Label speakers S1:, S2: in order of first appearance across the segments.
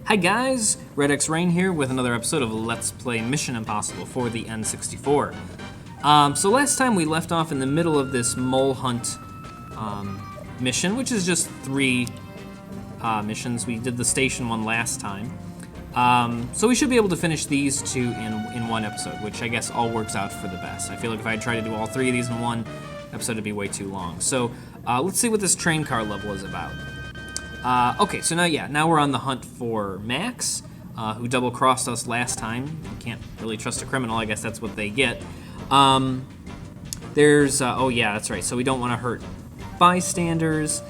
S1: Hi guys, Red X Rain here with another episode of Let's Play Mission Impossible for the N64. So last time we left off in the middle of this mole hunt mission, which is just 3 missions. We did the station one last time. So we should be able to finish these 2 in one episode, which I guess all works out for the best. I feel like if I tried to do all 3 of these in one episode, it'd be way too long. So let's see what this train car level is about. Okay, so now we're on the hunt for Max, who double-crossed us last time. You can't really trust a criminal, I guess that's what they get. Oh yeah, that's right, so we don't want to hurt bystanders.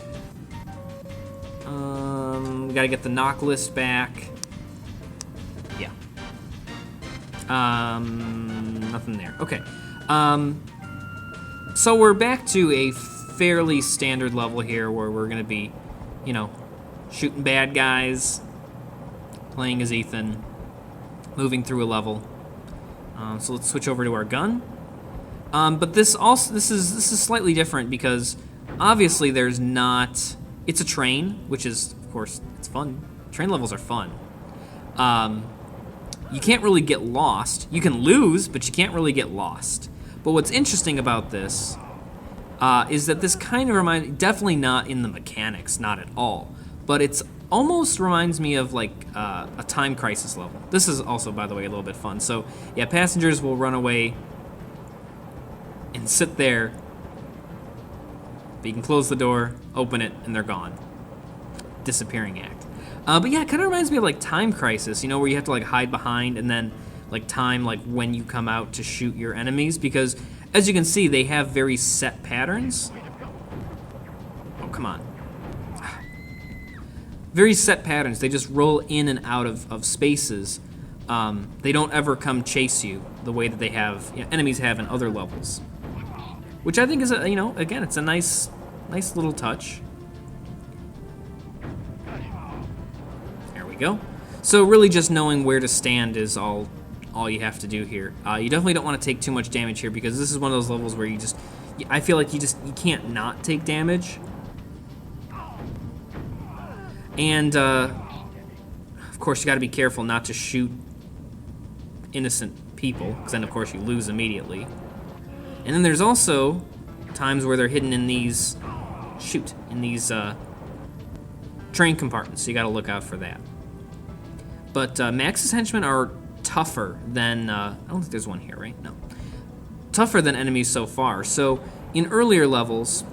S1: We gotta get the knock list back. Yeah. Nothing there. Okay. So we're back to a fairly standard level here where we're gonna be, you know, shooting bad guys, playing as Ethan, moving through a level. So let's switch over to our gun. But this is slightly different because obviously there's not. It's a train, which is of course it's fun. Train levels are fun. You can't really get lost. You can lose, but you can't really get lost. But what's interesting about this is that this kind of reminds, definitely not in the mechanics, not at all, but it's almost reminds me of like a Time Crisis level. This is also, by the way, a little bit fun. So yeah, passengers will run away and sit there, but you can close the door, open it, and they're gone. Disappearing act. But yeah, it kind of reminds me of like Time Crisis, you know, where you have to like hide behind and then like time like when you come out to shoot your enemies, because as you can see, they have very set patterns. Oh, come on. Very set patterns. They just roll in and out of spaces. They don't ever come chase you the way that they have, you know, enemies have in other levels. Which I think is, you know, again, it's a nice little touch. There we go. So really just knowing where to stand is all you have to do here. You definitely don't want to take too much damage here because this is one of those levels where I feel like you can't not take damage. And of course you got to be careful not to shoot innocent people, because then of course you lose immediately. And then there's also times where they're hidden in these train compartments, so you got to look out for that. But Max's henchmen are tougher than, I don't think there's one here, right? No. Tougher than enemies so far. So in earlier levels,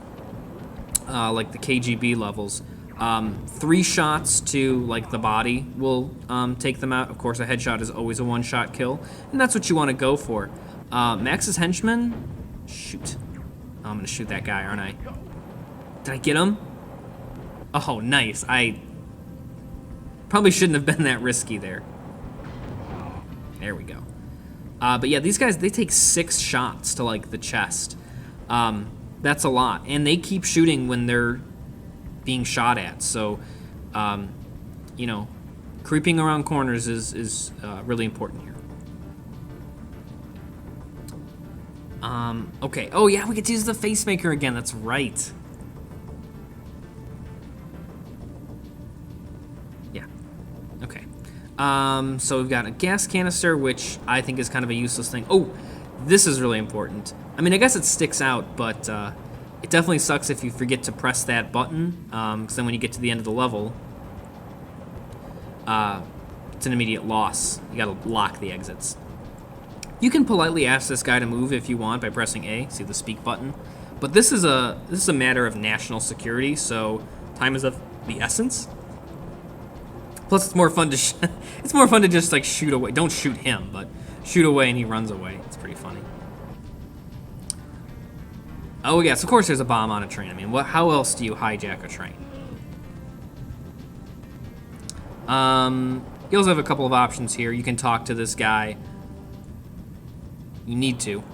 S1: like the KGB levels, 3 shots to like the body will take them out. Of course, a headshot is always a 1-shot kill, and that's what you want to go for. Max's henchmen, shoot. Oh, I'm gonna shoot that guy, aren't I? Did I get him? Oh, nice. I probably shouldn't have been that risky there. There we go. But yeah, these guys, they take 6 shots to like the chest. That's a lot, and they keep shooting when they're being shot at. So, you know, creeping around corners is really important here. Okay. Oh yeah, we get to use the facemaker again. That's right. Yeah. Okay. So we've got a gas canister, which I think is kind of a useless thing. Oh, this is really important. I mean, I guess it sticks out, but it definitely sucks if you forget to press that button, because then when you get to the end of the level, it's an immediate loss. You gotta lock the exits. You can politely ask this guy to move if you want by pressing A, see the speak button. But this is a matter of national security, so time is of the essence. Plus, it's more fun to just like shoot away. Don't shoot him, but shoot away and he runs away. It's pretty funny. Oh yes, of course there's a bomb on a train. I mean, how else do you hijack a train? You also have a couple of options here. You can talk to this guy. You need to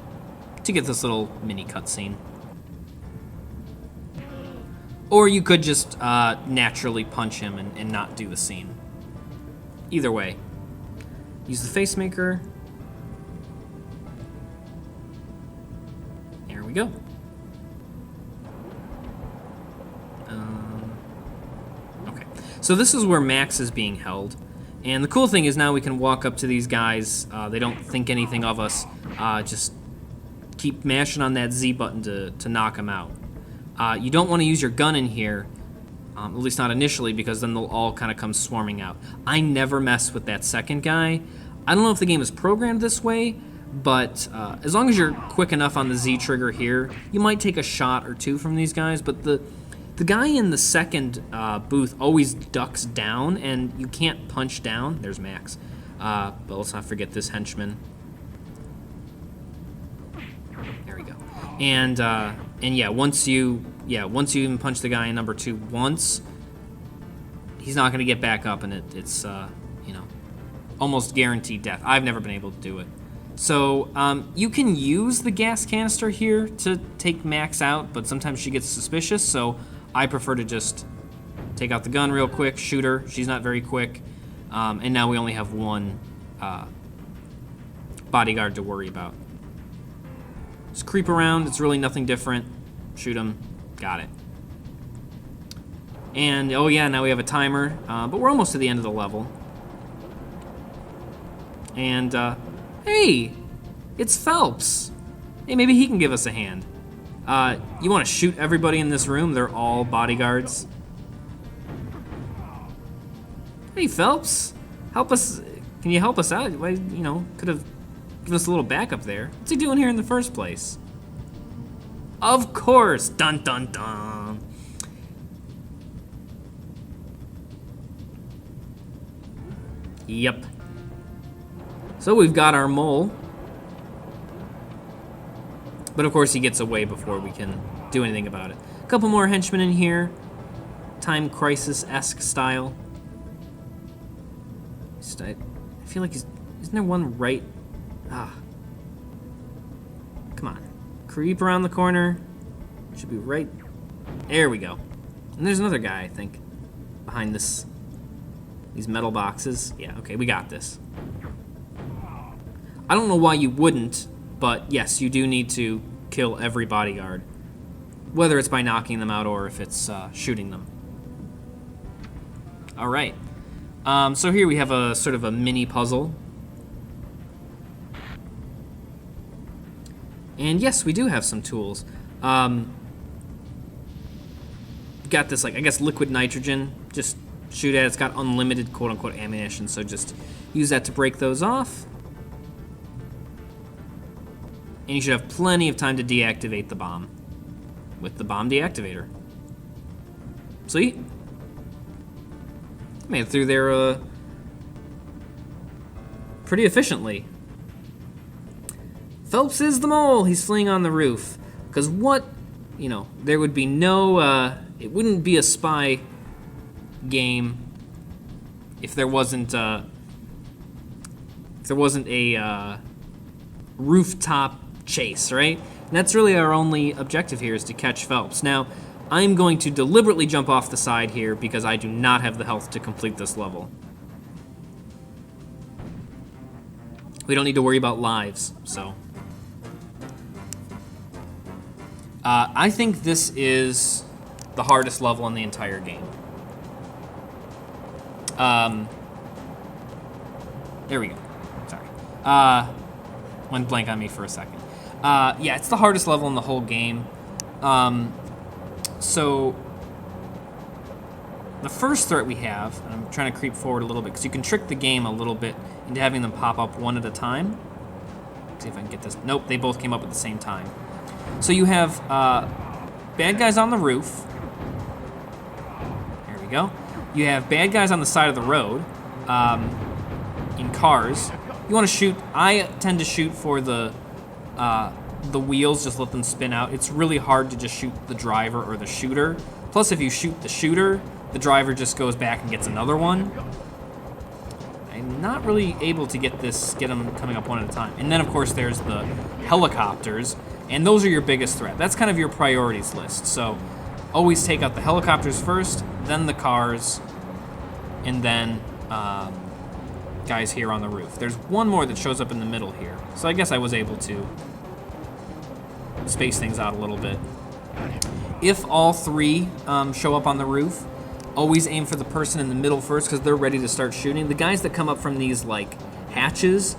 S1: get this little mini cutscene. Or you could just naturally punch him and not do the scene. Either way. Use the facemaker. There we go. Okay. So this is where Max is being held. And the cool thing is now we can walk up to these guys. They don't think anything of us. Just keep mashing on that Z button to knock them out. You don't want to use your gun in here, at least not initially, because then they'll all kind of come swarming out. I never mess with that second guy. I don't know if the game is programmed this way, but as long as you're quick enough on the Z trigger here, you might take a shot or two from these guys, but the guy in the second booth always ducks down, and you can't punch down. There's Max. But let's not forget this henchman. There we go. And yeah, once you even punch the guy in number 2 once, he's not going to get back up, and it's almost guaranteed death. I've never been able to do it. So you can use the gas canister here to take Max out, but sometimes she gets suspicious, so I prefer to just take out the gun real quick, shoot her. She's not very quick. And now we only have one bodyguard to worry about. Just creep around. It's really nothing different. Shoot him. Got it. And, oh yeah, now we have a timer. But we're almost to the end of the level. And, hey! It's Phelps! Hey, maybe he can give us a hand. You want to shoot everybody in this room? They're all bodyguards. Hey, Phelps, help us. Can you help us out? Why, could have given us a little backup there. What's he doing here in the first place? Of course, dun dun dun. Yep. So we've got our mole. But of course he gets away before we can do anything about it. A couple more henchmen in here. Time Crisis-esque style. I feel like isn't there one right? Come on. Creep around the corner. Should be right. There we go. And there's another guy, I think, behind these metal boxes. Yeah, okay, we got this. I don't know why you wouldn't, but yes, you do need to kill every bodyguard, whether it's by knocking them out or if it's shooting them. All right. So here we have a sort of a mini puzzle. And yes, we do have some tools. Got this, like, I guess liquid nitrogen. Just shoot at it. It's got unlimited quote-unquote ammunition, so just use that to break those off. And you should have plenty of time to deactivate the bomb with the bomb deactivator. Sweet. Made it through there pretty efficiently. Phelps is the mole. He's fleeing on the roof. Because what, there would be no, it wouldn't be a spy game if there wasn't a rooftop chase, right? And that's really our only objective here, is to catch Phelps. Now, I'm going to deliberately jump off the side here because I do not have the health to complete this level. We don't need to worry about lives, so. I think this is the hardest level in the entire game. There we go. Sorry. Went blank on me for a second. Yeah, it's the hardest level in the whole game. So the first threat we have, and I'm trying to creep forward a little bit because you can trick the game a little bit into having them pop up one at a time. Let's see if I can get this. Nope, they both came up at the same time. So you have bad guys on the roof. There we go. You have bad guys on the side of the road in cars. You want to shoot. I tend to shoot for the wheels, just let them spin out. It's really hard to just shoot the driver or the shooter. Plus, if you shoot the shooter, the driver just goes back and gets another one. I'm not really able to get them coming up one at a time. And then, of course, there's the helicopters, and those are your biggest threat. That's kind of your priorities list. So always take out the helicopters first, then the cars, and then guys here on the roof. There's one more that shows up in the middle here. So I guess I was able to space things out a little bit. If all three show up on the roof, always aim for the person in the middle first because they're ready to start shooting. The guys that come up from these, like, hatches,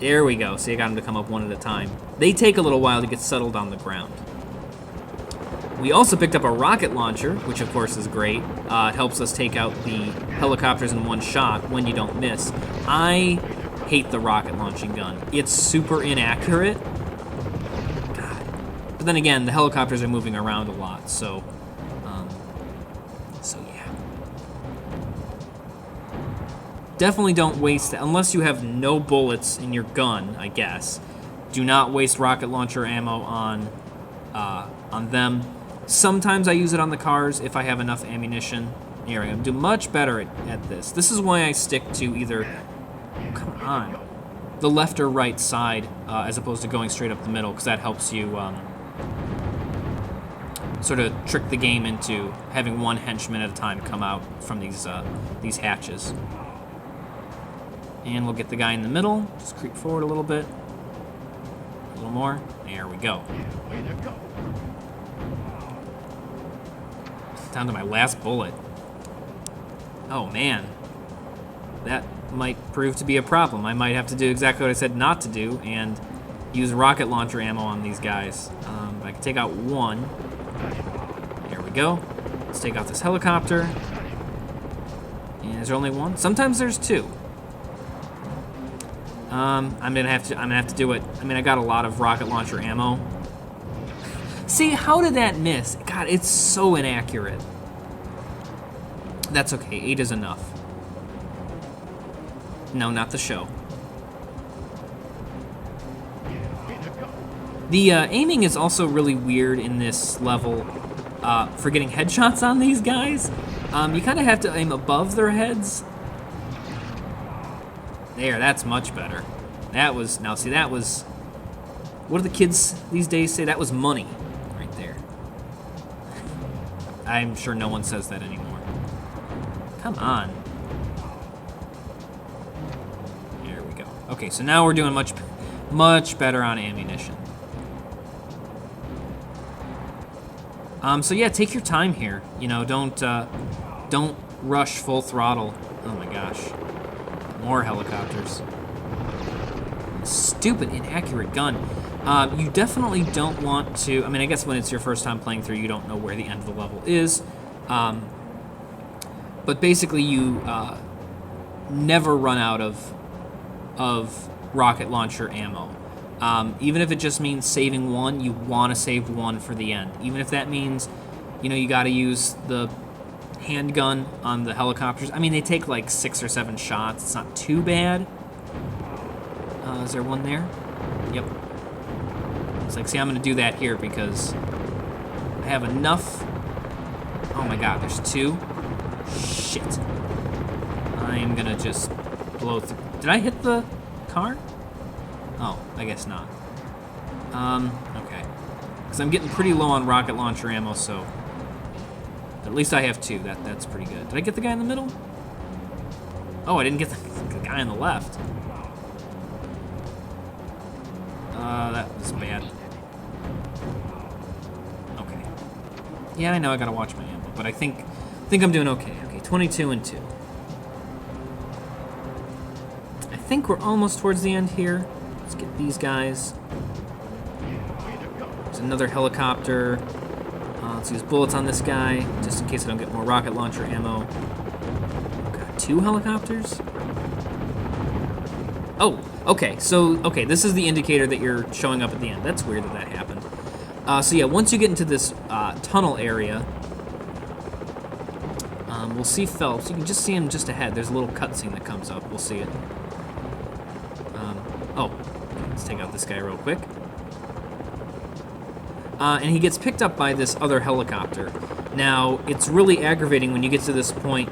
S1: there we go. See, I got them to come up one at a time. They take a little while to get settled on the ground. We also picked up a rocket launcher, which of course is great. It helps us take out the helicopters in one shot when you don't miss. I hate the rocket launching gun. It's super inaccurate. God. But then again, the helicopters are moving around a lot, so yeah. Definitely don't waste it, unless you have no bullets in your gun, I guess. Do not waste rocket launcher ammo on them. Sometimes I use it on the cars if I have enough ammunition. Here, I'm do much better at this. This is why I stick to either, come on, the left or right side as opposed to going straight up the middle, because that helps you sort of trick the game into having one henchman at a time come out from these hatches. And we'll get the guy in the middle. Just creep forward a little bit. A little more. There we go. Down to my last bullet. Oh, man. That might prove to be a problem. I might have to do exactly what I said not to do and use rocket launcher ammo on these guys. But I can take out one. There we go. Let's take out this helicopter. And is there only one? Sometimes there's two. I'm gonna have to do it. I mean, I got a lot of rocket launcher ammo. See, how did that miss? God, it's so inaccurate. That's okay. 8 is enough. No, not the show. The aiming is also really weird in this level for getting headshots on these guys. You kind of have to aim above their heads. There, that's much better. That was, now see, that was, what do the kids these days say? That was money right there. I'm sure no one says that anymore. Come on. There we go. Okay, so now we're doing much better on ammunition. So yeah, take your time here. You know, don't rush full throttle. Oh my gosh. More helicopters. Stupid, inaccurate gun. You definitely don't want to... I mean, I guess when it's your first time playing through, you don't know where the end of the level is. But basically, you never run out of rocket launcher ammo. Even if it just means saving one, you want to save one for the end. Even if that means, you know, you got to use the handgun on the helicopters. I mean, they take like 6 or 7 shots. It's not too bad. Is there one there? Yep. It's like, see, I'm going to do that here because I have enough. Oh my god, there's 2. Shit. I'm going to just blow through. Did I hit the car? Oh, I guess not. Okay. Because I'm getting pretty low on rocket launcher ammo, so at least I have 2. That's pretty good. Did I get the guy in the middle? Oh, I didn't get the guy on the left. That was bad. Okay. Yeah, I know I gotta watch my ammo, but I think I'm doing okay. Okay, 22 and 2. I think we're almost towards the end here. Let's get these guys. There's another helicopter. Let's use bullets on this guy, just in case I don't get more rocket launcher ammo. Got 2 helicopters? Oh, okay, so, okay, this is the indicator that you're showing up at the end. That's weird that happened. So yeah, once you get into this tunnel area, we'll see Phelps. You can just see him just ahead. There's a little cutscene that comes up. We'll see it. Oh, let's take out this guy real quick. And he gets picked up by this other helicopter. Now, it's really aggravating when you get to this point.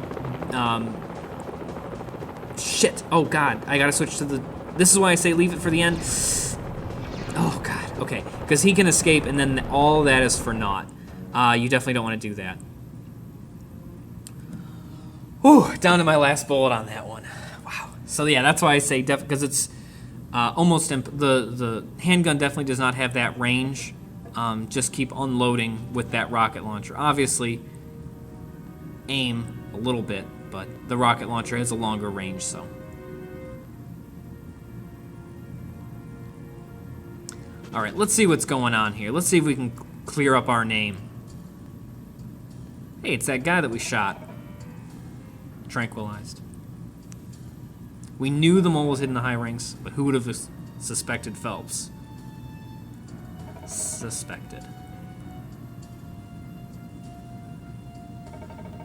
S1: Shit. Oh, God. I gotta switch to the... This is why I say leave it for the end. Oh, God. Okay. Because he can escape, and then all that is for naught. You definitely don't want to do that. Whew. Down to my last bullet on that one. Wow. So, yeah, that's why I say because it's almost... The handgun definitely does not have that range. Just keep unloading with that rocket launcher. Obviously, aim a little bit, but the rocket launcher has a longer range, so. All right, let's see what's going on here. Let's see if we can clear up our name. Hey, it's that guy that we shot. Tranquilized. We knew the mole was hidden in the high ranks, but who would have suspected Phelps? Suspected.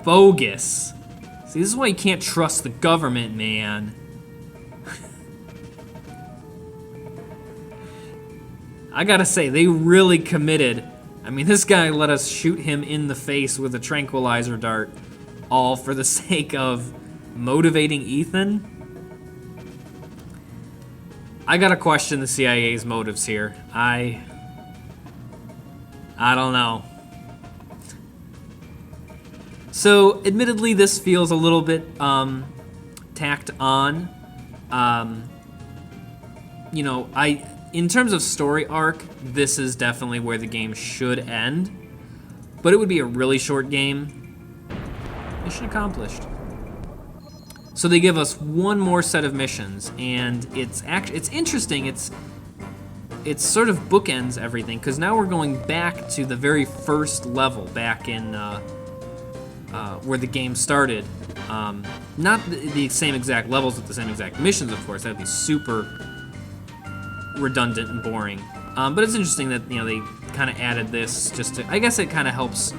S1: Bogus. See, this is why you can't trust the government, man. I gotta say, they really committed. I mean, this guy let us shoot him in the face with a tranquilizer dart, all for the sake of motivating Ethan. I gotta question the CIA's motives here. I don't know. So, admittedly, this feels a little bit tacked on. You know, in terms of story arc, this is definitely where the game should end. But it would be a really short game. Mission accomplished. So they give us one more set of missions, and it's interesting. It's sort of bookends everything, because now we're going back to the very first level, back in where the game started. Not the same exact levels with the same exact missions, of course. That would be super redundant and boring. But it's interesting that, you know, they kind of added this just to, I guess it kind of helps.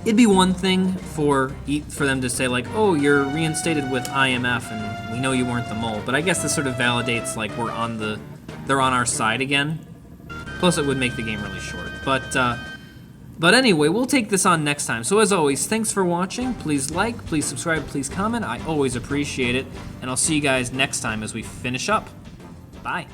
S1: It'd be one thing for them to say, like, oh, you're reinstated with IMF and we know you weren't the mole, but I guess this sort of validates, like, they're on our side again. Plus it would make the game really short. But anyway, we'll take this on next time. So as always, thanks for watching. Please like, please subscribe, please comment. I always appreciate it. And I'll see you guys next time as we finish up. Bye.